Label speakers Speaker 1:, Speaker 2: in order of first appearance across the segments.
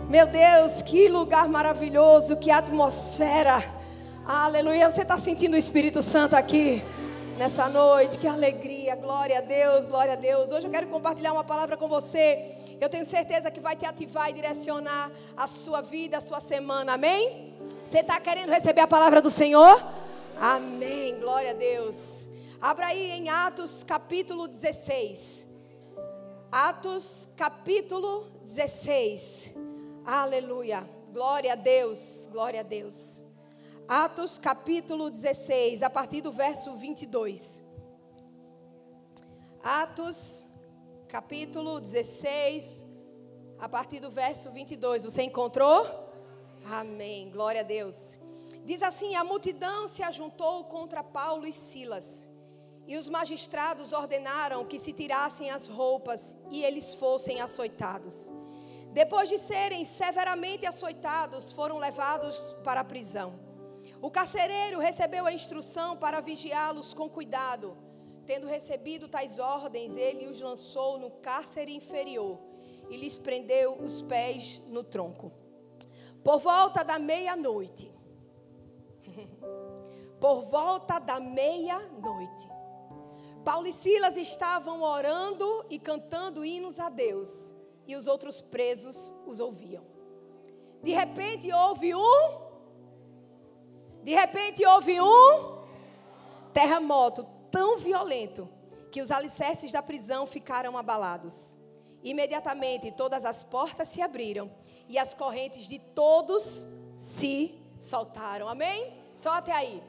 Speaker 1: Meu Deus, que lugar maravilhoso, que atmosfera. Aleluia, você está sentindo o Espírito Santo aqui nessa noite? Que alegria, glória a Deus, glória a Deus. Hoje eu quero compartilhar uma palavra com você. Eu tenho certeza que vai te ativar e direcionar a sua vida, a sua semana, amém? Você está querendo receber a palavra do Senhor? Amém, glória a Deus. Abra aí em Atos capítulo 16. Atos capítulo 16. Aleluia, glória a Deus, glória a Deus. Atos capítulo 16, a partir do verso 22. Atos capítulo 16, a partir do verso 22. Você encontrou? Amém, glória a Deus. Diz assim: a multidão se ajuntou contra Paulo e Silas, e os magistrados ordenaram que se tirassem as roupas e eles fossem açoitados. Depois de serem severamente açoitados, foram levados para a prisão. O carcereiro recebeu a instrução para vigiá-los com cuidado. Tendo recebido tais ordens, ele os lançou no cárcere inferior e lhes prendeu os pés no tronco. Por volta da meia-noite, Paulo e Silas estavam orando e cantando hinos a Deus, e os outros presos os ouviam. De repente houve um terremoto tão violento que os alicerces da prisão ficaram abalados. Imediatamente todas as portas se abriram e as correntes de todos se soltaram. Amém? Só até aí.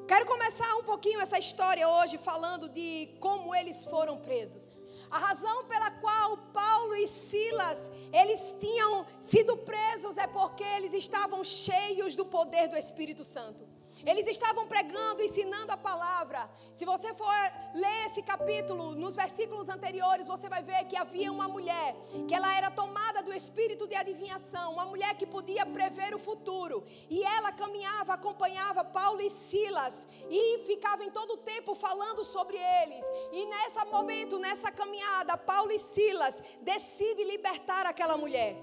Speaker 1: Quero começar um pouquinho essa história hoje falando de como eles foram presos. A razão pela qual Paulo e Silas, eles tinham sido presos é porque eles estavam cheios do poder do Espírito Santo. Eles estavam pregando, ensinando a palavra. Se você for ler esse capítulo, nos versículos anteriores, você vai ver que havia uma mulher, que ela era tomada do espírito de adivinhação, uma mulher que podia prever o futuro. E ela caminhava, acompanhava Paulo e Silas e ficava em todo o tempo falando sobre eles. E nesse momento, nessa caminhada, Paulo e Silas decidem libertar aquela mulher.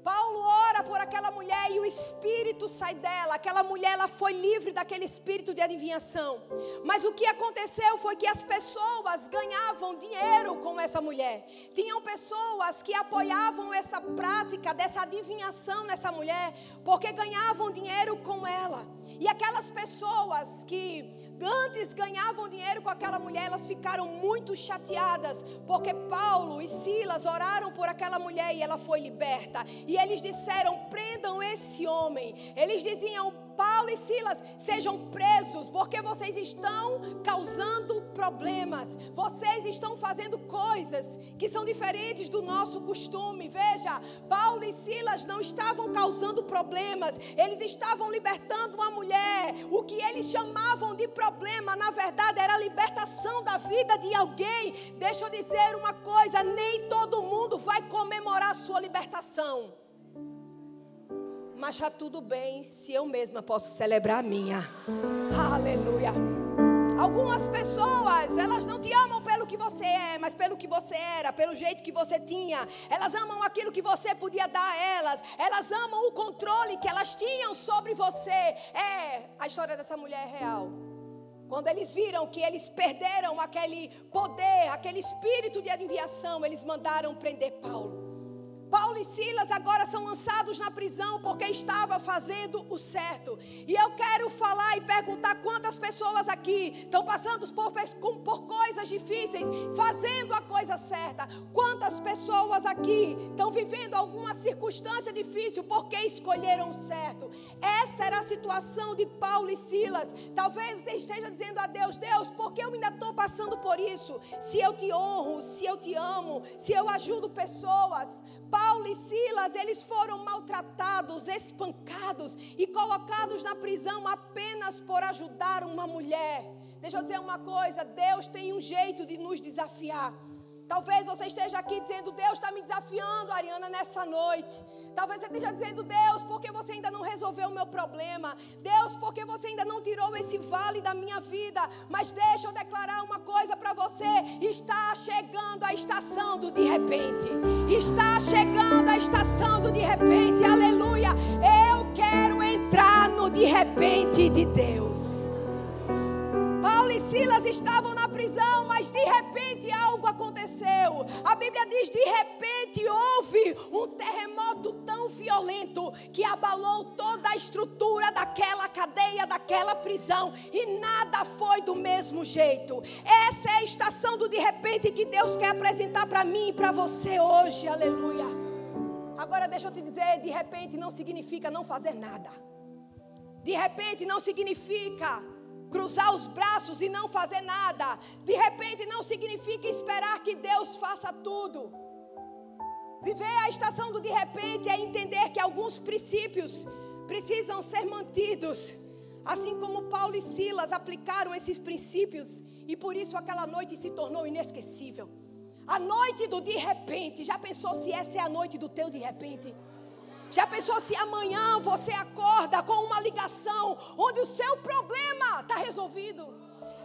Speaker 1: Paulo ora por aquela mulher e o espírito sai dela. Aquela mulher, ela foi livre daquele espírito de adivinhação. Mas o que aconteceu foi que as pessoas ganhavam dinheiro com essa mulher. Tinham pessoas que apoiavam essa prática dessa adivinhação nessa mulher, porque ganhavam dinheiro com ela. E aquelas pessoas que antes ganhavam dinheiro com aquela mulher, elas ficaram muito chateadas, porque Paulo e Silas oraram por aquela mulher e ela foi liberta. E eles disseram: prendam esse homem. Eles diziam: Paulo e Silas, sejam presos, porque vocês estão causando problemas. Vocês estão fazendo coisas que são diferentes do nosso costume. Veja, Paulo e Silas não estavam causando problemas, eles estavam libertando uma mulher. O que eles chamavam de problema, na verdade, era a libertação da vida de alguém. Deixa eu dizer uma coisa: nem todo mundo vai comemorar a sua libertação. Mas está tudo bem se eu mesma posso celebrar a minha. Aleluia. Algumas pessoas, elas não te amam pelo que você é, mas pelo que você era, pelo jeito que você tinha. Elas amam aquilo que você podia dar a elas. Elas amam o controle que elas tinham sobre você. A história dessa mulher é real. Quando eles viram que eles perderam aquele poder, aquele espírito de adivinhação, eles mandaram prender Paulo. Paulo e Silas agora são lançados na prisão porque estava fazendo o certo. E eu quero falar e perguntar: quantas pessoas aqui estão passando por coisas difíceis, fazendo a coisa certa? Quantas pessoas aqui estão vivendo alguma circunstância difícil porque escolheram o certo? Essa era a situação de Paulo e Silas. Talvez você esteja dizendo a Deus: Deus, por que eu ainda estou passando por isso? Se eu te honro, se eu te amo, se eu ajudo pessoas. Paulo e Silas, eles foram maltratados, espancados e colocados na prisão apenas por ajudar uma mulher. Deixa eu dizer uma coisa: Deus tem um jeito de nos desafiar. Talvez você esteja aqui dizendo: Deus está me desafiando, Ariana, nessa noite. Talvez você esteja dizendo: Deus, porque você ainda não resolveu o meu problema? Deus, porque você ainda não tirou esse vale da minha vida? Mas deixa eu declarar uma coisa para você: está chegando a estação do de repente. Está chegando a a estação do de repente, aleluia. Eu quero entrar no de repente de Deus. Paulo e Silas estavam na prisão, mas de repente algo aconteceu. A Bíblia diz: de repente houve um terremoto tão violento que abalou toda a estrutura daquela cadeia, daquela prisão, e nada foi do mesmo jeito. Essa é a estação do de repente que Deus quer apresentar para mim e para você hoje, aleluia. Agora deixa eu te dizer, de repente não significa não fazer nada. De repente não significa cruzar os braços e não fazer nada. De repente não significa esperar que Deus faça tudo. Viver a estação do de repente é entender que alguns princípios precisam ser mantidos. Assim como Paulo e Silas aplicaram esses princípios, e por isso aquela noite se tornou inesquecível. A noite do de repente. Já pensou se essa é a noite do teu de repente? Já pensou se amanhã você acorda com uma ligação onde o seu problema está resolvido?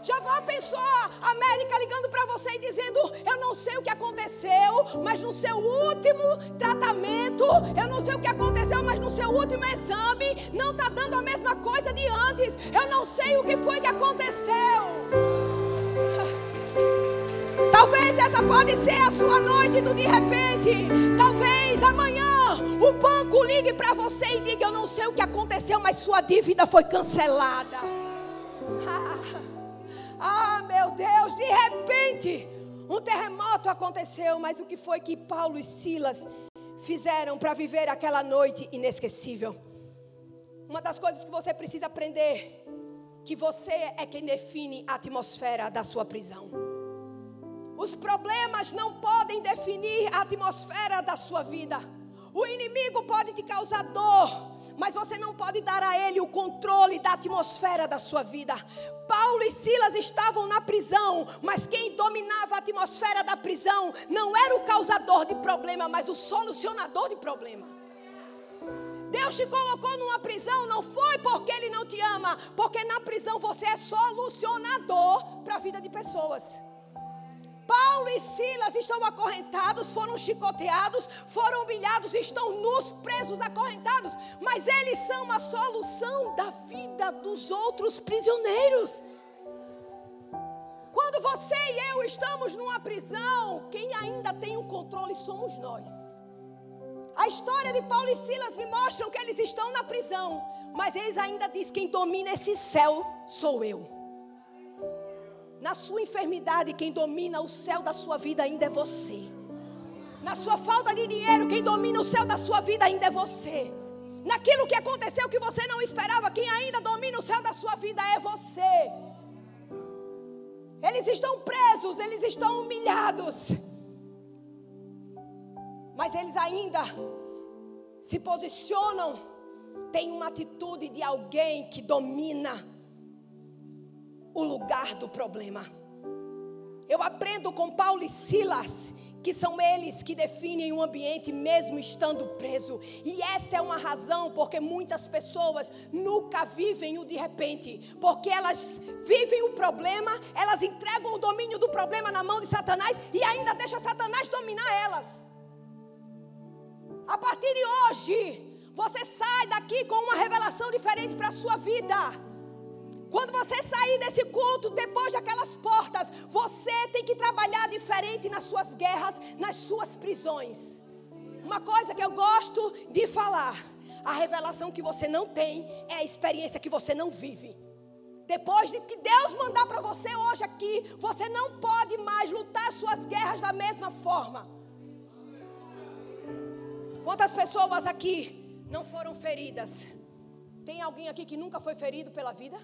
Speaker 1: Já pensou a América ligando para você e dizendo: eu não sei o que aconteceu, mas no seu último tratamento, eu não sei o que aconteceu, mas no seu último exame não está dando a mesma coisa de antes. Eu não sei o que foi que aconteceu. Talvez essa pode ser a sua noite do de repente. Talvez amanhã o banco ligue para você e diga: eu não sei o que aconteceu, mas sua dívida foi cancelada. Meu Deus, de repente um terremoto aconteceu. Mas o que foi que Paulo e Silas fizeram para viver aquela noite inesquecível? Uma das coisas que você precisa aprender: que você é quem define a atmosfera da sua prisão. Os problemas não podem definir a atmosfera da sua vida. O inimigo pode te causar dor, mas você não pode dar a ele o controle da atmosfera da sua vida. Paulo e Silas estavam na prisão, mas quem dominava a atmosfera da prisão não era o causador de problema, mas o solucionador de problema. Deus te colocou numa prisão não foi porque Ele não te ama, porque na prisão você é solucionador para a vida de pessoas. Paulo e Silas estão acorrentados, foram chicoteados, foram humilhados, estão nus, presos, acorrentados. Mas eles são a solução da vida dos outros prisioneiros. Quando você e eu estamos numa prisão, quem ainda tem o controle somos nós. A história de Paulo e Silas me mostra que eles estão na prisão, mas eles ainda dizem: quem domina esse céu sou eu. Na sua enfermidade, quem domina o céu da sua vida ainda é você. Na sua falta de dinheiro, quem domina o céu da sua vida ainda é você. Naquilo que aconteceu que você não esperava, quem ainda domina o céu da sua vida é você. Eles estão presos, eles estão humilhados, mas eles ainda se posicionam, têm uma atitude de alguém que domina o lugar do problema. Eu aprendo com Paulo e Silas que são eles que definem o ambiente mesmo estando preso. E essa é uma razão porque muitas pessoas nunca vivem o de repente, porque elas vivem o problema, elas entregam o domínio do problema na mão de Satanás e ainda deixa Satanás dominar elas. A partir de hoje, você sai daqui com uma revelação diferente para a sua vida. Quando você sair desse culto, depois daquelas portas, você tem que trabalhar diferente nas suas guerras, nas suas prisões. Uma coisa que eu gosto de falar: a revelação que você não tem é a experiência que você não vive. Depois de que Deus mandar para você hoje aqui, você não pode mais lutar suas guerras da mesma forma. Quantas pessoas aqui não foram feridas? Tem alguém aqui que nunca foi ferido pela vida?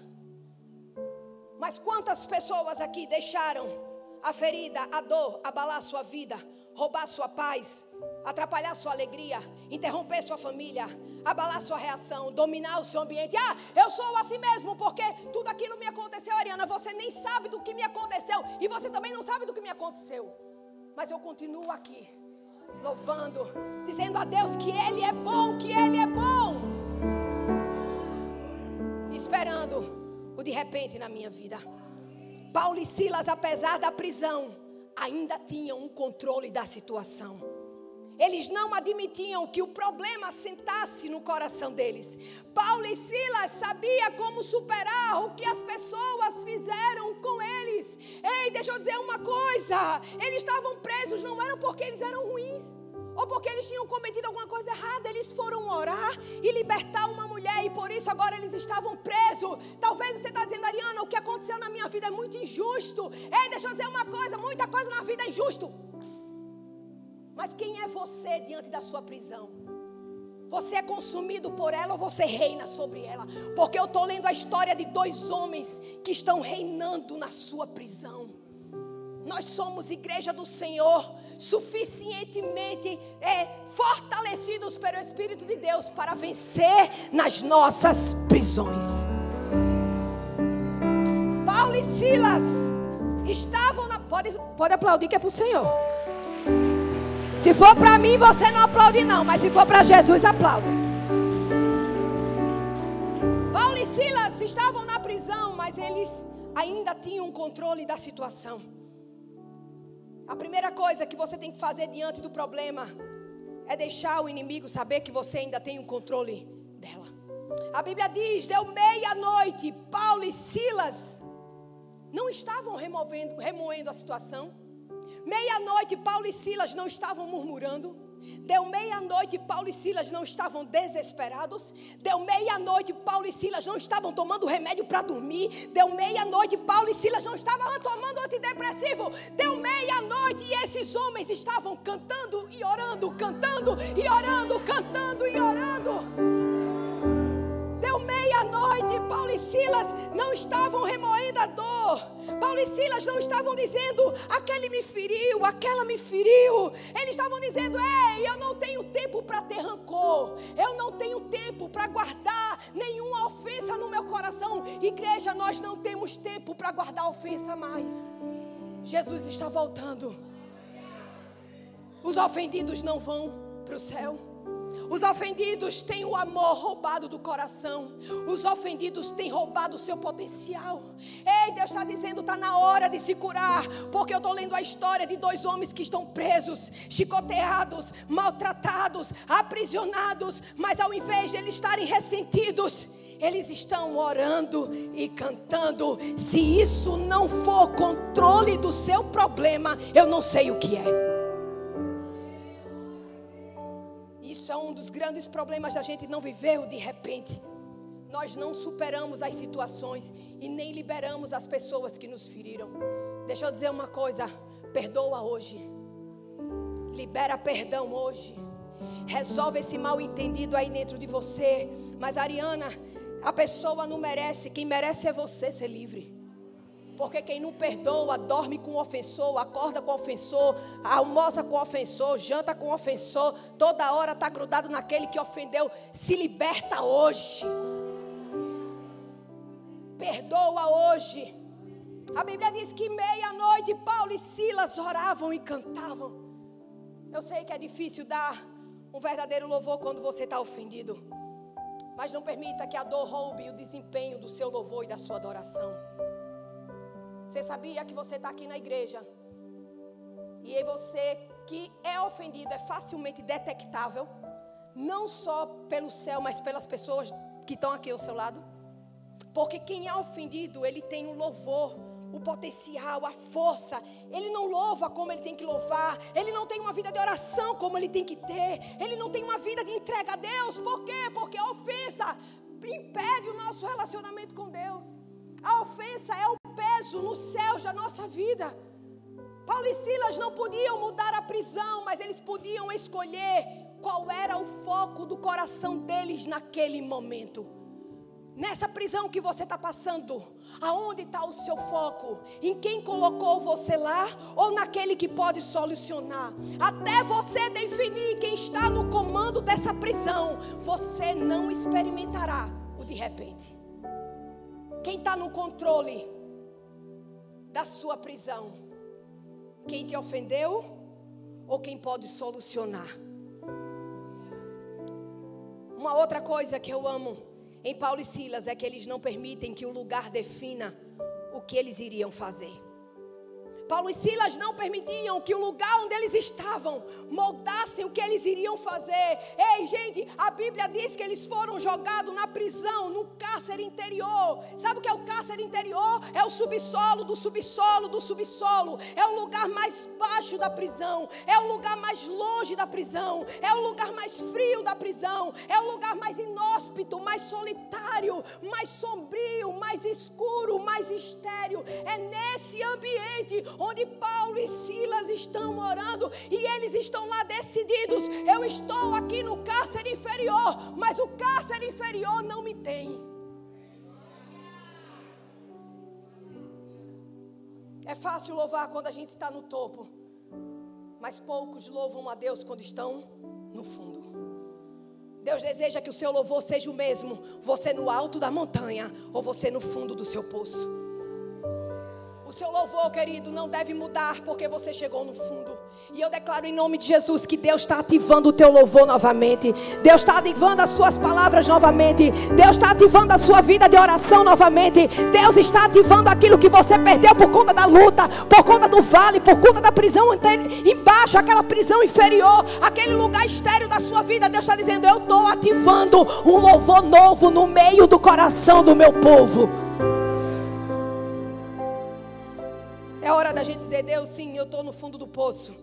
Speaker 1: Mas quantas pessoas aqui deixaram a ferida, a dor, abalar sua vida, roubar sua paz, atrapalhar sua alegria, interromper sua família, abalar sua reação, dominar o seu ambiente? Eu sou assim mesmo porque tudo aquilo me aconteceu. Ariana, você nem sabe do que me aconteceu e você também não sabe do que me aconteceu. Mas eu continuo aqui, louvando, dizendo a Deus que Ele é bom, que Ele é bom, esperando o de repente na minha vida. Paulo e Silas, apesar da prisão, ainda tinham um controle da situação. Eles não admitiam que o problema assentasse no coração deles. Paulo e Silas sabiam como superar o que as pessoas fizeram com eles. Ei, deixa eu dizer uma coisa. Eles estavam presos, não eram porque eles eram ruins, ou porque eles tinham cometido alguma coisa errada. Eles foram orar e libertar uma mulher, e por isso agora eles estavam presos. Talvez você está dizendo: Ariana, o que aconteceu na minha vida é muito injusto. Ei, deixa eu dizer uma coisa, muita coisa na vida é injusto. Mas quem é você diante da sua prisão? Você é consumido por ela ou você reina sobre ela? Porque eu estou lendo a história de 2 homens que estão reinando na sua prisão. Nós somos igreja do Senhor, suficientemente fortalecidos pelo Espírito de Deus para vencer nas nossas prisões. Paulo e Silas estavam na... Pode aplaudir que é para o Senhor. Se for para mim, você não aplaude não, mas se for para Jesus, aplauda. Paulo e Silas estavam na prisão, mas eles ainda tinham controle da situação. A primeira coisa que você tem que fazer diante do problema é deixar o inimigo saber que você ainda tem o controle dela. A Bíblia diz: deu meia-noite, Paulo e Silas não estavam remoendo a situação. Meia-noite, Paulo e Silas não estavam murmurando. Deu meia-noite, Paulo e Silas não estavam desesperados. Deu meia-noite, Paulo e Silas não estavam tomando remédio para dormir. Deu meia-noite, Paulo e Silas não estavam tomando antidepressivo. Deu meia-noite e esses homens estavam cantando e orando, cantando e orando, cantando e orando. Deu meia-noite, Paulo e Silas não estavam remoendo a dor. Paulo e Silas não estavam dizendo: aquele me feriu, aquela me feriu. Eles estavam dizendo: ei, eu não tenho tempo para ter rancor. Eu não tenho tempo para guardar nenhuma ofensa no meu coração. Igreja, nós não temos tempo para guardar ofensa mais. Jesus está voltando. Os ofendidos não vão para o céu. Os ofendidos têm o amor roubado do coração. Os ofendidos têm roubado o seu potencial. Ei, Deus está dizendo: está na hora de se curar. Porque eu estou lendo a história de 2 homens que estão presos, chicoteados, maltratados, aprisionados. Mas ao invés de eles estarem ressentidos, eles estão orando e cantando. Se isso não for controle do seu problema, eu não sei o que é. Isso é um dos grandes problemas da gente não viver o de repente. Nós não superamos as situações e nem liberamos as pessoas que nos feriram. Deixa eu dizer uma coisa: perdoa hoje. Libera perdão hoje. Resolve esse mal entendido aí dentro de você. Mas Ariana, a pessoa não merece. Quem merece é você ser livre. Porque quem não perdoa, dorme com o ofensor, acorda com o ofensor, almoça com o ofensor, janta com o ofensor, toda hora está grudado naquele que ofendeu. Se liberta hoje. Perdoa hoje. A Bíblia diz que meia-noite Paulo e Silas oravam e cantavam. Eu sei que é difícil dar um verdadeiro louvor quando você está ofendido. Mas não permita que a dor roube o desempenho do seu louvor e da sua adoração. Você sabia que você está aqui na igreja e você que é ofendido é facilmente detectável, não só pelo céu, mas pelas pessoas que estão aqui ao seu lado? Porque quem é ofendido, ele tem o louvor, o potencial, a força. Ele não louva como ele tem que louvar. Ele não tem uma vida de oração como ele tem que ter. Ele não tem uma vida de entrega a Deus. Por quê? Porque a ofensa impede o nosso relacionamento com Deus. A ofensa é o peso nos céus da nossa vida. Paulo e Silas não podiam mudar a prisão, mas eles podiam escolher qual era o foco do coração deles naquele momento. Nessa prisão que você está passando, aonde está o seu foco? Em quem colocou você lá ou naquele que pode solucionar? Até você definir quem está no comando dessa prisão, você não experimentará o de repente. Quem está no controle da sua prisão? Quem te ofendeu ou quem pode solucionar? Uma outra coisa que eu amo em Paulo e Silas é que eles não permitem que o lugar defina o que eles iriam fazer. Paulo e Silas não permitiam que o lugar onde eles estavam moldassem o que eles iriam fazer. Ei, gente, a Bíblia diz que eles foram jogados na prisão, no cárcere interior. Sabe o que é o cárcere interior? É o subsolo do subsolo do subsolo. É o lugar mais baixo da prisão. É o lugar mais longe da prisão. É o lugar mais frio da prisão. É o lugar mais inóspito, mais solitário, mais sombrio, mais escuro, mais estéril. É nesse ambiente onde Paulo e Silas estão orando, e eles estão lá decididos: eu estou aqui no cárcere inferior, mas o cárcere inferior não me tem. É fácil louvar quando a gente está no topo, mas poucos louvam a Deus quando estão no fundo. Deus deseja que o seu louvor seja o mesmo, você no alto da montanha ou você no fundo do seu poço. O seu louvor, querido, não deve mudar porque você chegou no fundo. E eu declaro em nome de Jesus que Deus está ativando o teu louvor novamente. Deus está ativando as suas palavras novamente. Deus está ativando a sua vida de oração novamente. Deus está ativando aquilo que você perdeu por conta da luta, por conta do vale, por conta da prisão embaixo, aquela prisão inferior, aquele lugar estéril da sua vida. Deus está dizendo: eu estou ativando um louvor novo no meio do coração do meu povo. É hora da gente dizer: Deus, sim, eu estou no fundo do poço,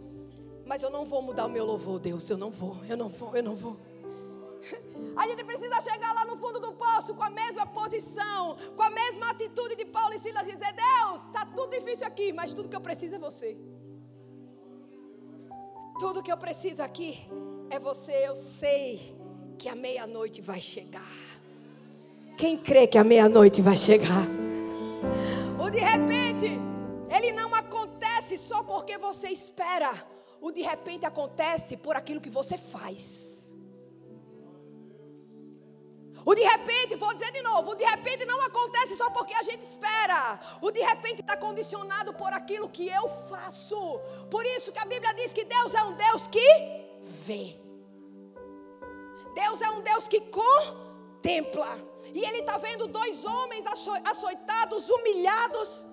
Speaker 1: mas eu não vou mudar o meu louvor, Deus. Eu não vou. A gente precisa chegar lá no fundo do poço com a mesma posição, com a mesma atitude de Paulo e Silas, dizer: Deus, está tudo difícil aqui, mas tudo que eu preciso é você. Tudo que eu preciso aqui é você. Eu sei que a meia-noite vai chegar. Quem crê que a meia-noite vai chegar? O de repente, ele não acontece só porque você espera. O de repente acontece por aquilo que você faz. O de repente, vou dizer de novo, o de repente não acontece só porque a gente espera. O de repente está condicionado por aquilo que eu faço. Por isso que a Bíblia diz que Deus é um Deus que vê. Deus é um Deus que contempla. E Ele está vendo dois homens açoitados, humilhados,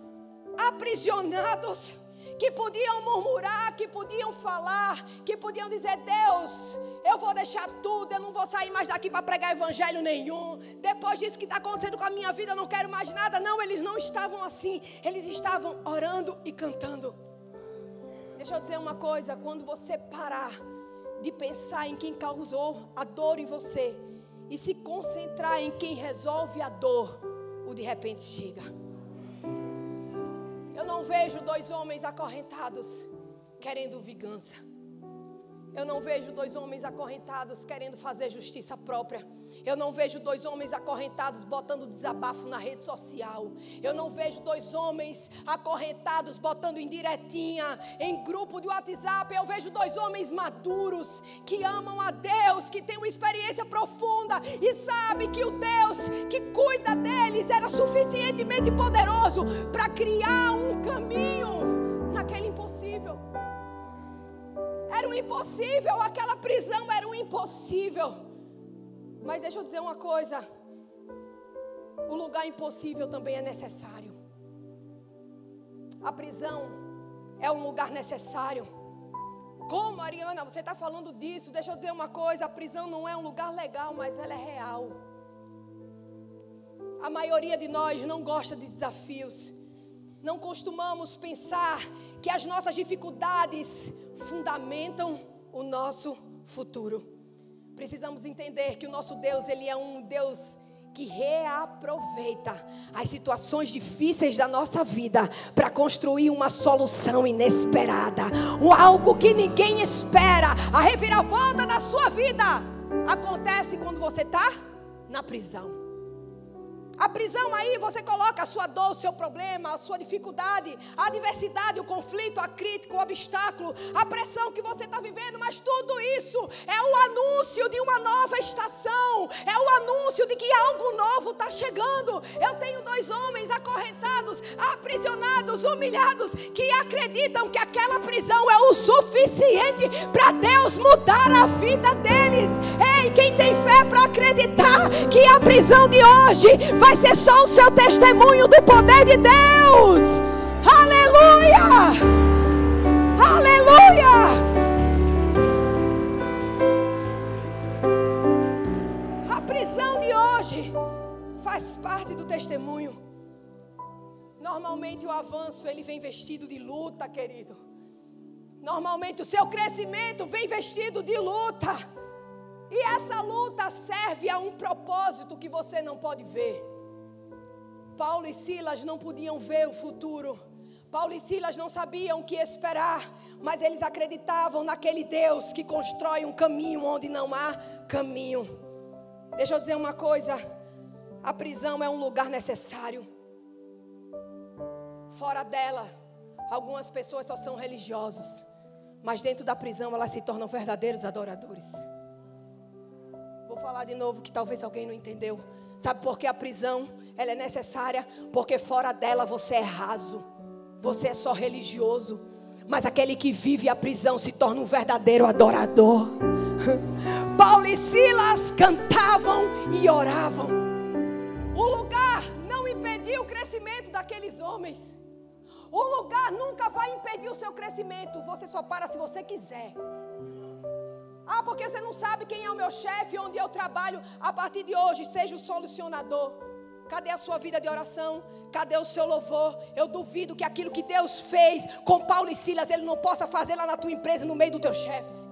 Speaker 1: aprisionados, que podiam murmurar, que podiam falar, que podiam dizer: Deus, eu vou deixar tudo, eu não vou sair mais daqui para pregar evangelho nenhum. Depois disso que está acontecendo com a minha vida, eu não quero mais nada. Não, eles não estavam assim. Eles estavam orando e cantando. Deixa eu dizer uma coisa: quando você parar de pensar em quem causou a dor em você e se concentrar em quem resolve a dor, o de repente chega. Eu não vejo dois homens acorrentados querendo vingança. Eu não vejo dois homens acorrentados querendo fazer justiça própria. Eu não vejo dois homens acorrentados botando desabafo na rede social. Eu não vejo dois homens acorrentados botando indiretinha em grupo de WhatsApp. Eu vejo dois homens maduros que amam a Deus, que têm uma experiência profunda e sabem que o Deus que cuida deles era suficientemente poderoso para criar um caminho naquele impossível. Era um impossível, aquela prisão era um impossível. Mas deixa eu dizer uma coisa: o lugar impossível também é necessário. A prisão é um lugar necessário. Como, Ariana, você está falando disso? Deixa eu dizer uma coisa: a prisão não é um lugar legal, mas ela é real. A maioria de nós não gosta de desafios. Não costumamos pensar que as nossas dificuldades fundamentam o nosso futuro. Precisamos entender que o nosso Deus, Ele é um Deus que reaproveita as situações difíceis da nossa vida para construir uma solução inesperada. Algo que ninguém espera. A reviravolta da sua vida acontece quando você está na prisão. A prisão aí você coloca a sua dor, o seu problema, a sua dificuldade, a adversidade, o conflito, a crítica, o obstáculo, a pressão que você está vivendo. Mas tudo isso é o anúncio de uma nova estação. É o anúncio de que algo novo está chegando. Eu tenho dois homens acorrentados, aprisionados, humilhados, que acreditam que aquela prisão é o suficiente para Deus mudar a vida deles. Ei, quem tem fé para acreditar que a prisão de hoje vai ser só o seu testemunho do poder de Deus. Aleluia! Aleluia! A prisão de hoje faz parte do testemunho. Normalmente o avanço ele vem vestido de luta, querido. Normalmente o seu crescimento vem vestido de luta. E essa luta serve a um propósito que você não pode ver. Paulo e Silas não podiam ver o futuro. Paulo e Silas não sabiam o que esperar, mas eles acreditavam naquele Deus que constrói um caminho onde não há caminho. Deixa eu dizer uma coisa, a prisão é um lugar necessário. Fora dela, algumas pessoas só são religiosos, mas dentro da prisão elas se tornam verdadeiros adoradores. Vou falar de novo que talvez alguém não entendeu. Sabe por que a prisão ela é necessária? Porque fora dela você é raso, você é só religioso, mas aquele que vive a prisão se torna um verdadeiro adorador. Paulo e Silas cantavam e oravam. O lugar não impediu o crescimento daqueles homens. O lugar nunca vai impedir o seu crescimento. Você só para se você quiser. Ah, porque você não sabe quem é o meu chefe, onde eu trabalho. A partir de hoje, seja o solucionador. Cadê a sua vida de oração? Cadê o seu louvor? Eu duvido que aquilo que Deus fez com Paulo e Silas, Ele não possa fazer lá na tua empresa, no meio do teu chefe.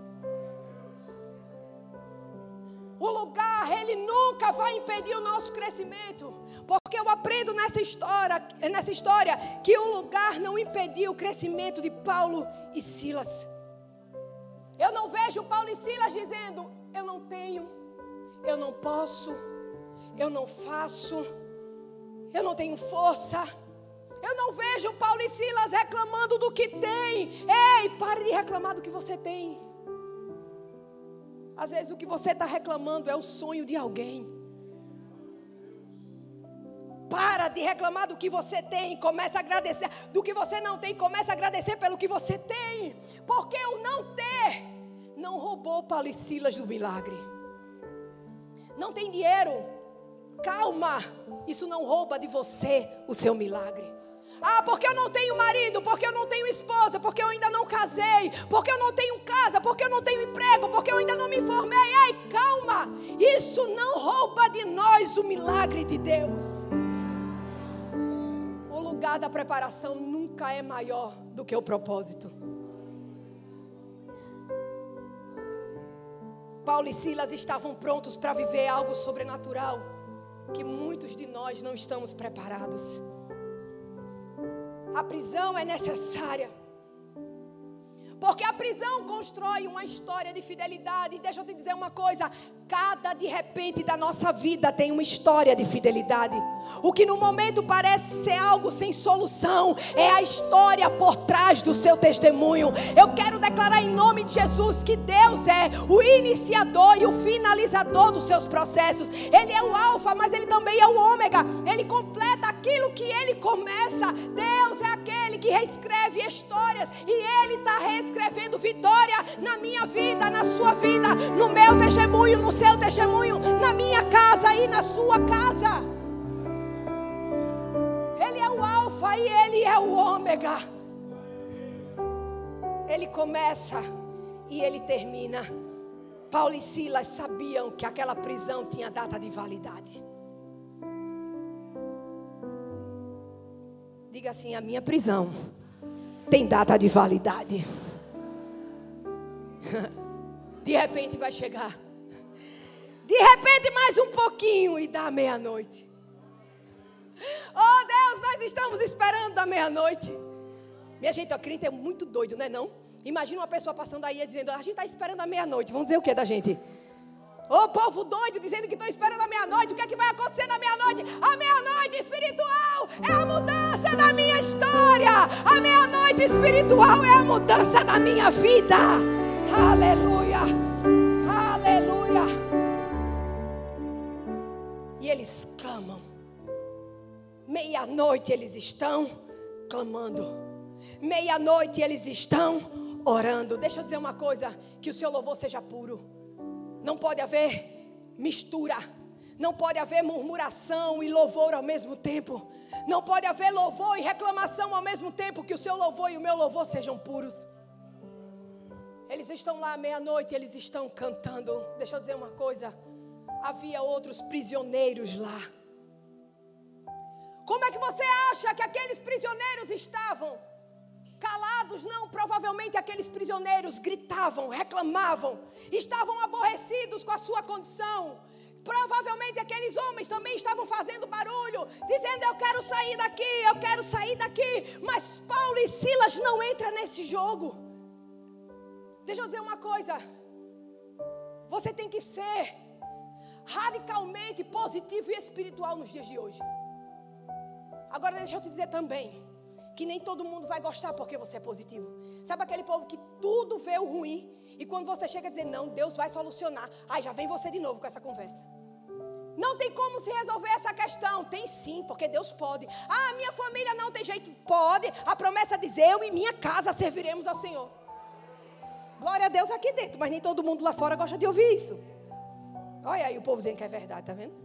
Speaker 1: O lugar, ele nunca vai impedir o nosso crescimento. Porque eu aprendo nessa história que o lugar não impediu o crescimento de Paulo e Silas. Eu não vejo Paulo e Silas dizendo: eu não tenho, eu não posso, eu não faço, eu não tenho força. Eu não vejo Paulo e Silas reclamando do que tem. Ei, pare de reclamar do que você tem. Às vezes o que você está reclamando é o sonho de alguém. Para de reclamar do que você tem, começa a agradecer. Do que você não tem, começa a agradecer pelo que você tem. Porque o não ter não roubou Paulo e Silas do milagre. Não tem dinheiro? Calma, isso não rouba de você o seu milagre. Ah, porque eu não tenho marido, porque eu não tenho esposa, porque eu ainda não casei, porque eu não tenho casa, porque eu não tenho emprego, porque eu ainda não me formei. Ei, calma, isso não rouba de nós o milagre de Deus. O lugar da preparação nunca é maior do que o propósito. Paulo e Silas estavam prontos para viver algo sobrenatural que muitos de nós não estamos preparados. A prisão é necessária, porque a prisão constrói uma história de fidelidade. Deixa eu te dizer uma coisa: cada de repente da nossa vida tem uma história de fidelidade. O que no momento parece ser algo sem solução é a história por trás do seu testemunho. Eu quero declarar em nome de Jesus que Deus é o iniciador e o finalizador dos seus processos. Ele é o alfa, mas Ele também é o ômega. Ele completa aquilo que Ele começa. Deus é aquele que reescreve histórias, e Ele está reescrevendo vitória na minha vida, na sua vida, no meu testemunho, no seu testemunho, na minha casa e na sua casa. Ele é o alfa e Ele é o ômega. Ele começa e Ele termina. Paulo e Silas sabiam que aquela prisão tinha data de validade. Diga assim: a minha prisão tem data de validade. De repente vai chegar. De repente mais um pouquinho e dá meia-noite. Oh Deus, nós estamos esperando da meia-noite. Minha gente, o crente é muito doido, não é não? Imagina uma pessoa passando aí dizendo: a gente está esperando a meia-noite. Vão dizer o que da gente? Ô povo doido dizendo que estão esperando a meia-noite. O que é que vai acontecer na meia-noite? A meia-noite espiritual é a mudança da minha história. A meia-noite espiritual é a mudança da minha vida. Aleluia, aleluia. E eles clamam. Meia-noite eles estão clamando. Meia-noite eles estão orando. Deixa eu dizer uma coisa: que o seu louvor seja puro. Não pode haver mistura. Não pode haver murmuração e louvor ao mesmo tempo. Não pode haver louvor e reclamação ao mesmo tempo. Que o seu louvor e o meu louvor sejam puros. estão lá à meia-noite, eles estão cantando. Deixa eu dizer uma coisa. Havia outros prisioneiros lá. Como é que você acha que aqueles prisioneiros estavam? Calados? Não, provavelmente aqueles prisioneiros gritavam, reclamavam, estavam aborrecidos com a sua condição. Provavelmente aqueles homens também estavam fazendo barulho, dizendo: eu quero sair daqui, eu quero sair daqui. Mas Paulo e Silas não entram nesse jogo. Deixa eu dizer uma coisa. Você tem que ser radicalmente positivo e espiritual nos dias de hoje. Agora deixa eu te dizer também que nem todo mundo vai gostar porque você é positivo. Sabe aquele povo que tudo vê o ruim, e quando você chega a dizer: não, Deus vai solucionar, aí já vem você de novo com essa conversa. Não tem como se resolver essa questão. Tem sim, porque Deus pode. Ah, minha família não tem jeito. Pode. A promessa diz: eu e minha casa serviremos ao Senhor. Glória a Deus aqui dentro, mas nem todo mundo lá fora gosta de ouvir isso. Olha aí o povo dizendo que é verdade, tá vendo?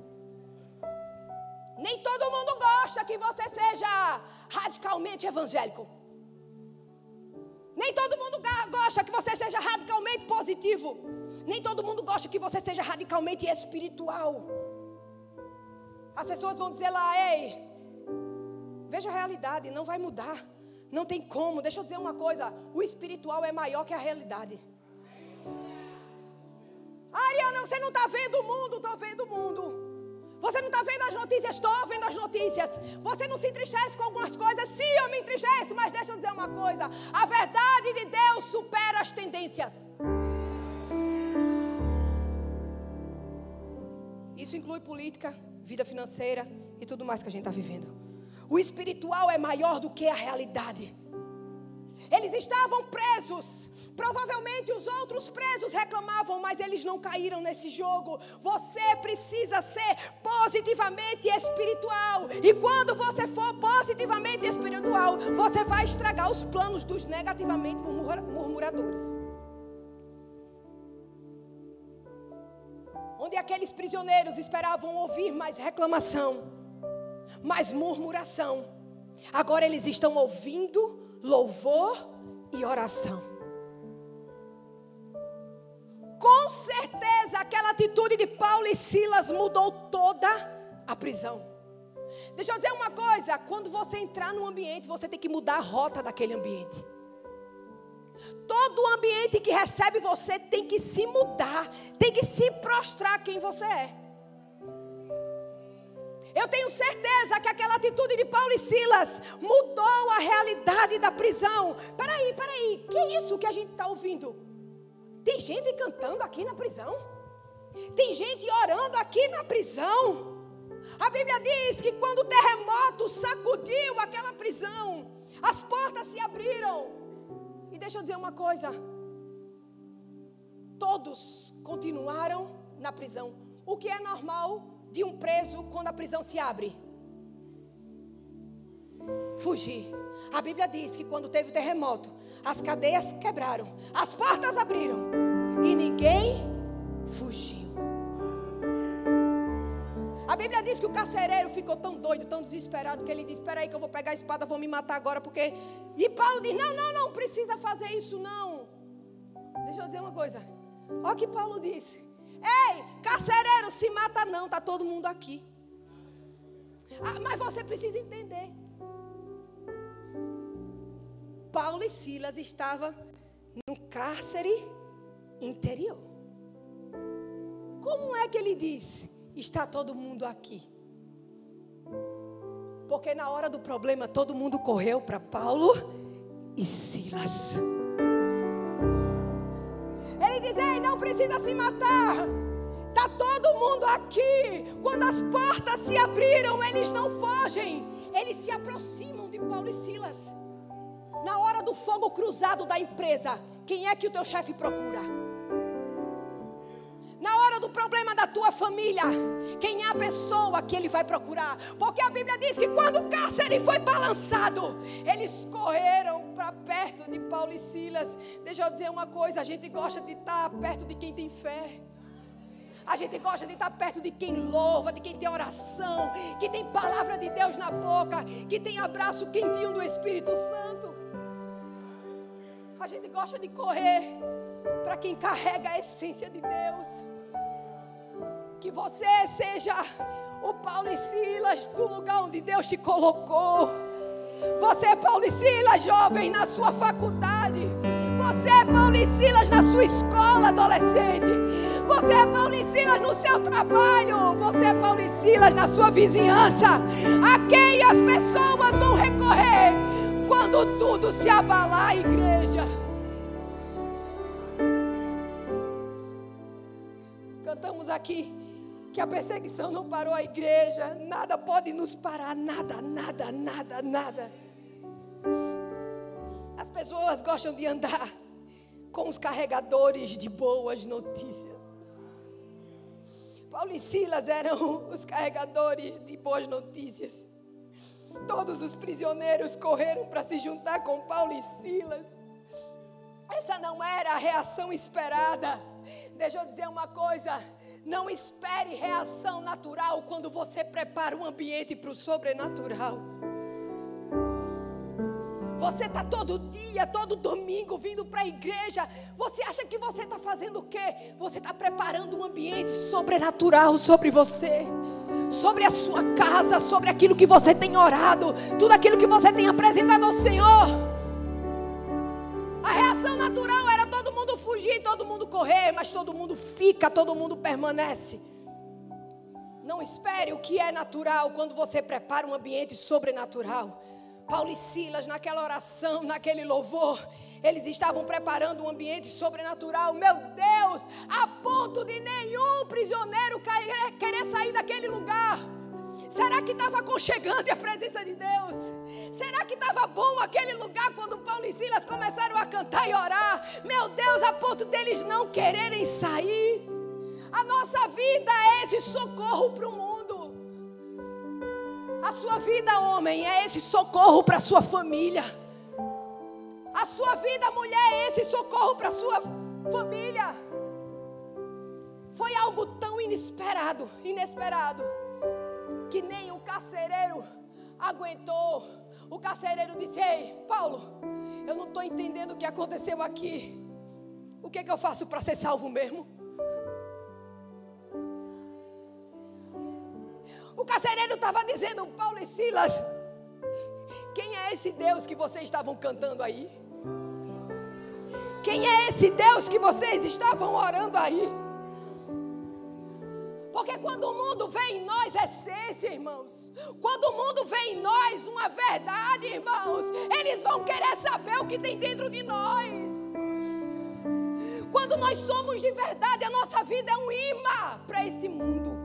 Speaker 1: Nem todo mundo gosta que você seja radicalmente evangélico. Nem todo mundo gosta que você seja radicalmente positivo. Nem todo mundo gosta que você seja radicalmente espiritual. As pessoas vão dizer lá: ei, veja a realidade, não vai mudar. Não tem como. Deixa eu dizer uma coisa: o espiritual é maior que a realidade. Ariana, você não está vendo o mundo? Estou vendo o mundo. Você não está vendo as notícias? Estou vendo as notícias. Você não se entristece com algumas coisas? Sim, eu me entristeço, mas deixa eu dizer uma coisa: a verdade de Deus supera as tendências. Isso inclui política, vida financeira e tudo mais que a gente está vivendo. O espiritual é maior do que a realidade. Eles estavam presos. Provavelmente os outros presos reclamavam, mas eles não caíram nesse jogo. Você precisa ser positivamente espiritual. E quando você for positivamente espiritual, você vai estragar os planos dos negativamente murmuradores. Onde aqueles prisioneiros esperavam ouvir mais reclamação, mais murmuração, agora eles estão ouvindo louvor e oração. Com certeza aquela atitude de Paulo e Silas mudou toda a prisão. Deixa eu dizer uma coisa: quando você entrar no ambiente, você tem que mudar a rota daquele ambiente. Todo ambiente que recebe você tem que se mudar, tem que se prostrar quem você é. Eu tenho certeza que aquela atitude de Paulo e Silas mudou a realidade da prisão. Peraí, que é isso que a gente está ouvindo? Tem gente cantando aqui na prisão? Tem gente orando aqui na prisão? A Bíblia diz que quando o terremoto sacudiu aquela prisão, as portas se abriram. E deixa eu dizer uma coisa: todos continuaram na prisão. O que é normal de um preso quando a prisão se abre? Fugir. A Bíblia diz que quando teve o terremoto, as cadeias quebraram, as portas abriram e ninguém fugiu. A Bíblia diz que o carcereiro ficou tão doido, tão desesperado, que ele disse: espera aí que eu vou pegar a espada, vou me matar agora, porque... E Paulo diz: não precisa fazer isso não. Deixa eu dizer uma coisa. Olha o que Paulo disse: ei, carcereiro, se mata não, está todo mundo aqui. Mas você precisa entender, Paulo e Silas estavam no cárcere interior. Como é que ele disse: está todo mundo aqui? Porque na hora do problema todo mundo correu para Paulo e Silas. Ele diz: ei, não precisa se matar, está todo mundo aqui. Quando as portas se abriram, eles não fogem, eles se aproximam de Paulo e Silas. Na hora do fogo cruzado da empresa, quem é que o teu chefe procura? Na hora do problema da tua família, quem é a pessoa que ele vai procurar? Porque a Bíblia diz que quando o cárcere foi balançado, eles correram para perto de Paulo e Silas. Deixa eu dizer uma coisa: a gente gosta de estar perto de quem tem fé. A gente gosta de estar perto de quem louva, de quem tem oração, que tem palavra de Deus na boca, que tem abraço quentinho do Espírito Santo. A gente gosta de correr para quem carrega a essência de Deus. Que você seja o Paulo e Silas do lugar onde Deus te colocou. Você é Paulo e Silas, jovem, na sua faculdade. Você é Paulo e Silas na sua escola, adolescente. Você é Paulo e Silas no seu trabalho. Você é Paulo e Silas na sua vizinhança. A quem as pessoas vão recorrer quando tudo se abalar, igreja. Cantamos aqui que a perseguição não parou a igreja. Nada pode nos parar. Nada, nada, nada, nada. As pessoas gostam de andar com os carregadores de boas notícias. Paulo e Silas eram os carregadores de boas notícias. Todos os prisioneiros correram para se juntar com Paulo e Silas. Essa não era a reação esperada. Deixa eu dizer uma coisa. Não espere reação natural quando você prepara um ambiente para o sobrenatural. Você está todo dia, todo domingo vindo para a igreja. Você acha que você está fazendo o quê? Você está preparando um ambiente sobrenatural sobre você, sobre a sua casa, sobre aquilo que você tem orado, tudo aquilo que você tem apresentado ao Senhor. A reação natural era todo mundo fugir, todo mundo correr, mas todo mundo fica, todo mundo permanece. Não espere o que é natural quando você prepara um ambiente sobrenatural. Paulo e Silas, naquela oração, naquele louvor, eles estavam preparando um ambiente sobrenatural. Meu Deus, a ponto de nenhum prisioneiro querer sair daquele lugar. Será que estava aconchegante a presença de Deus? Será que estava bom aquele lugar quando Paulo e Silas começaram a cantar e orar? Meu Deus, a ponto deles não quererem sair. A nossa vida é esse socorro para o mundo. A sua vida, homem, é esse socorro para a sua família. A sua vida, mulher, é esse socorro para a sua família. Foi algo tão inesperado, que nem o carcereiro aguentou. O carcereiro disse: ei, Paulo, eu não estou entendendo o que aconteceu aqui. O que é que eu faço para ser salvo mesmo? O carcereiro estava dizendo: Paulo e Silas, quem é esse Deus que vocês estavam cantando aí? Quem é esse Deus que vocês estavam orando aí? Porque quando o mundo vê em nós essência, irmãos, quando o mundo vê em nós uma verdade, irmãos, eles vão querer saber o que tem dentro de nós. Quando nós somos de verdade, a nossa vida é um imã para esse mundo.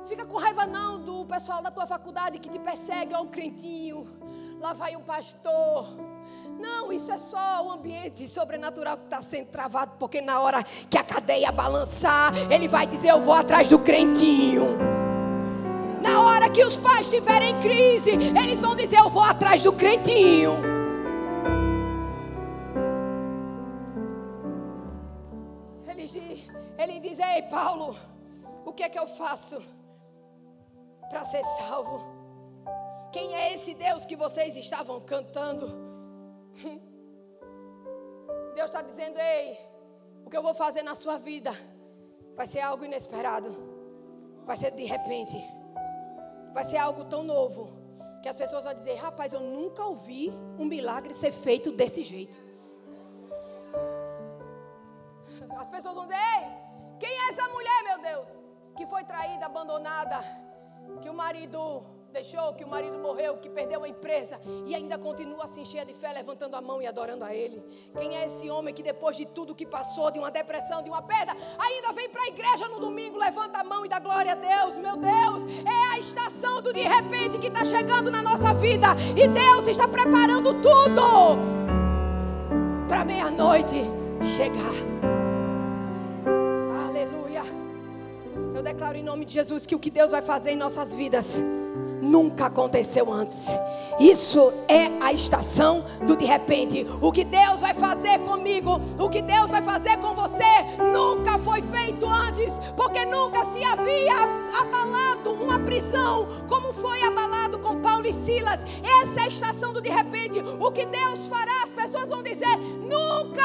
Speaker 1: Fica com raiva não do pessoal da tua faculdade que te persegue, ó, o crentinho, lá vai o pastor. Não, isso é só o ambiente sobrenatural que está sendo travado, porque na hora que a cadeia balançar, ele vai dizer: eu vou atrás do crentinho. Na hora que os pais tiverem crise, eles vão dizer: eu vou atrás do crentinho. Ele diz: ei, Paulo, o que é que eu faço para ser salvo? Quem é esse Deus que vocês estavam cantando? Deus está dizendo: ei, o que eu vou fazer na sua vida vai ser algo inesperado, vai ser de repente, vai ser algo tão novo que as pessoas vão dizer: rapaz, eu nunca ouvi um milagre ser feito desse jeito. As pessoas vão dizer: ei, quem é essa mulher, meu Deus, que foi traída, abandonada, que o marido deixou, que o marido morreu, que perdeu a empresa e ainda continua assim cheia de fé, levantando a mão e adorando a Ele? Quem é esse homem que depois de tudo que passou, de uma depressão, de uma perda, ainda vem para a igreja no domingo, levanta a mão e dá glória a Deus? Meu Deus, é a estação do de repente que está chegando na nossa vida, e Deus está preparando tudo para meia-noite chegar. Aleluia. Eu declaro em nome de Jesus que o que Deus vai fazer em nossas vidas nunca aconteceu antes. Isso é a estação do de repente. O que Deus vai fazer comigo, o que Deus vai fazer com você, nunca foi feito antes, porque nunca se havia abalado uma prisão como foi abalado com Paulo Paulo e Silas. Essa é a estação do de repente. O que Deus fará, as pessoas vão dizer: nunca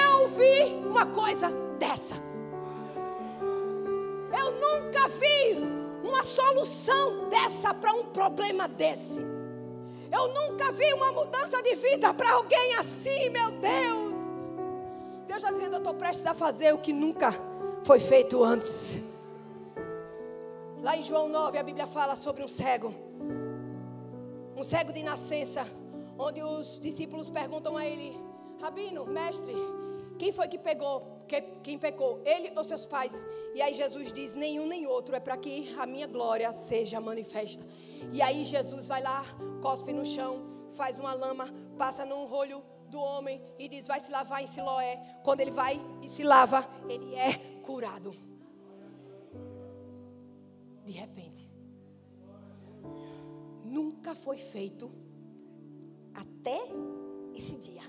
Speaker 1: eu vi uma coisa dessa. Eu nunca vi uma solução dessa para um problema desse. Eu nunca vi uma mudança de vida para alguém assim, meu Deus. Deus está dizendo: eu estou prestes a fazer o que nunca foi feito antes. Lá em João 9, a Bíblia fala sobre um cego de nascença, onde os discípulos perguntam a ele: Rabino, mestre, quem foi que quem pecou, ele ou seus pais? E aí Jesus diz: nenhum nem outro, é para que a minha glória seja manifesta. E aí Jesus vai lá, cospe no chão, faz uma lama, passa num olho do homem e diz: vai se lavar em Siloé. Quando ele vai e se lava, ele é curado. De repente. Nunca foi feito até esse dia.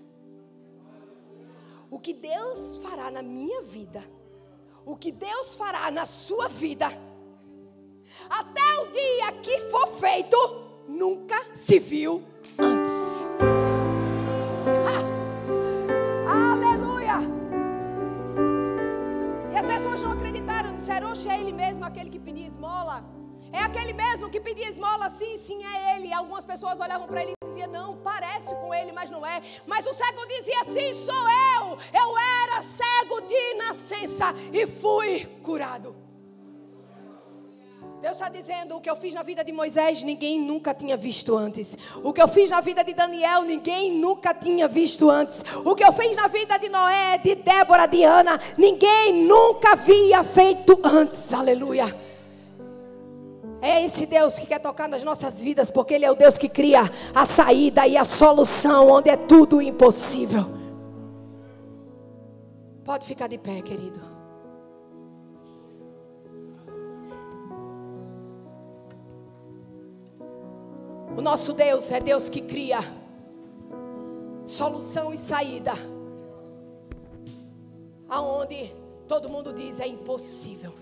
Speaker 1: O que Deus fará na minha vida, o que Deus fará na sua vida, até o dia que for feito, nunca se viu antes. Aleluia! E as pessoas não acreditaram, disseram: oxe, é ele mesmo aquele que pedia esmola? É aquele mesmo que pedia esmola? Sim, sim, é ele. Algumas pessoas olhavam para ele e diziam: não, parece com ele, mas não é. Mas o cego dizia: sim, sou eu. Eu era cego de nascença e fui curado. Deus está dizendo: o que eu fiz na vida de Moisés, ninguém nunca tinha visto antes. O que eu fiz na vida de Daniel, ninguém nunca tinha visto antes. O que eu fiz na vida de Noé, de Débora, de Ana, ninguém nunca havia feito antes. Aleluia. É esse Deus que quer tocar nas nossas vidas, porque Ele é o Deus que cria a saída e a solução onde é tudo impossível. Pode ficar de pé, querido. O nosso Deus é Deus que cria solução e saída aonde todo mundo diz é impossível.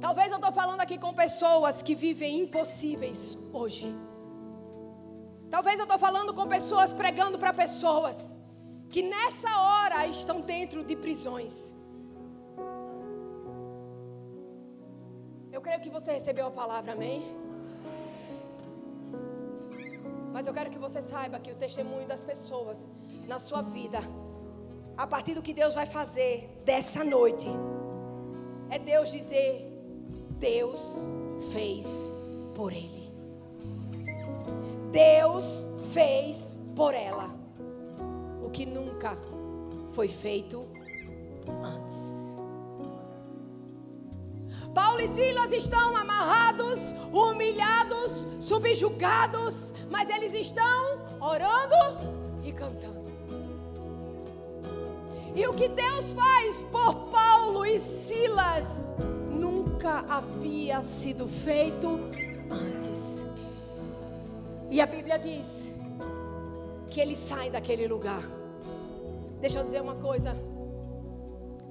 Speaker 1: Talvez eu estou falando aqui com pessoas que vivem impossíveis hoje. Talvez eu estou falando com pessoas, pregando para pessoas que nessa hora estão dentro de prisões. Eu creio que você recebeu a palavra, amém? Mas eu quero que você saiba que o testemunho das pessoas na sua vida, a partir do que Deus vai fazer dessa noite, é Deus dizer: Deus fez por ele. Deus fez por ela o que nunca foi feito antes. Paulo e Silas estão amarrados, humilhados, subjugados, mas eles estão orando e cantando. E o que Deus faz por Paulo e Silas nunca havia sido feito antes. E a Bíblia diz que eles saem daquele lugar. Deixa eu dizer uma coisa.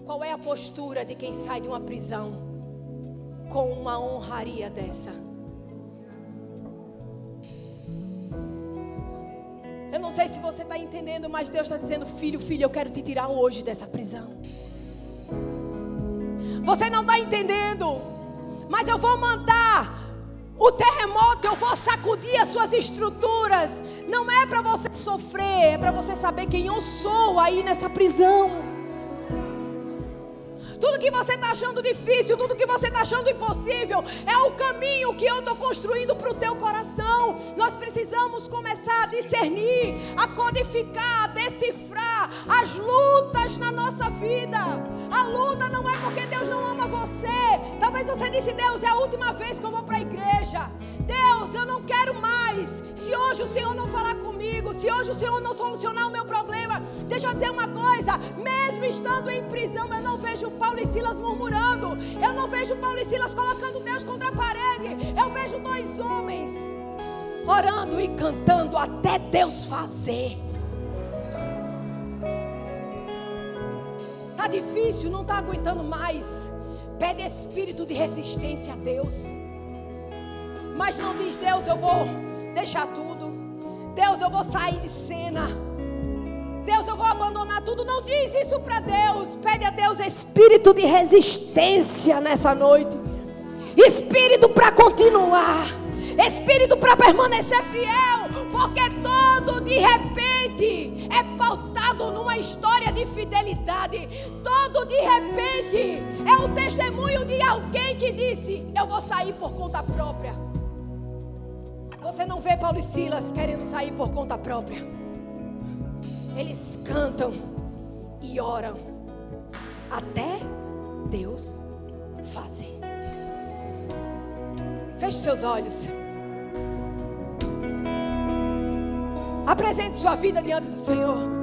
Speaker 1: Qual é a postura de quem sai de uma prisão com uma honraria dessa? Eu não sei se você está entendendo, mas Deus está dizendo: filho, eu quero te tirar hoje dessa prisão. Você não está entendendo, mas eu vou mandar o terremoto, eu vou sacudir as suas estruturas. Não é para você sofrer, é para você saber quem eu sou aí nessa prisão. Tudo que você está achando difícil, tudo que você está achando impossível, é o caminho que eu estou construindo para o teu coração. Nós precisamos começar a discernir, a codificar, a decifrar as lutas na nossa vida. A luta não é porque Deus não ama você. Talvez você disse: Deus, é a última vez que eu vou para a igreja. Deus, eu não quero mais. Se hoje o Senhor não falar comigo, se hoje o Senhor não solucionar o meu problema, deixa eu dizer uma coisa: mesmo estando em prisão, eu não vejo Paulo e Silas murmurando. Eu não vejo Paulo e Silas colocando Deus contra a parede. Eu vejo dois homens orando e cantando até Deus fazer. Está difícil, não está aguentando mais. Pede espírito de resistência a Deus. Mas não diz: Deus, eu vou deixar tudo. Deus, eu vou sair de cena. Deus, eu vou abandonar tudo. Não diz isso para Deus. Pede a Deus espírito de resistência nessa noite. Espírito para continuar. Espírito para permanecer fiel. Porque todo de repente é pautado numa história de fidelidade. Todo de repente é o testemunho de alguém que disse: eu vou sair por conta própria. Você não vê Paulo e Silas querendo sair por conta própria. Eles cantam e oram até Deus fazer. Feche seus olhos. Apresente sua vida diante do Senhor.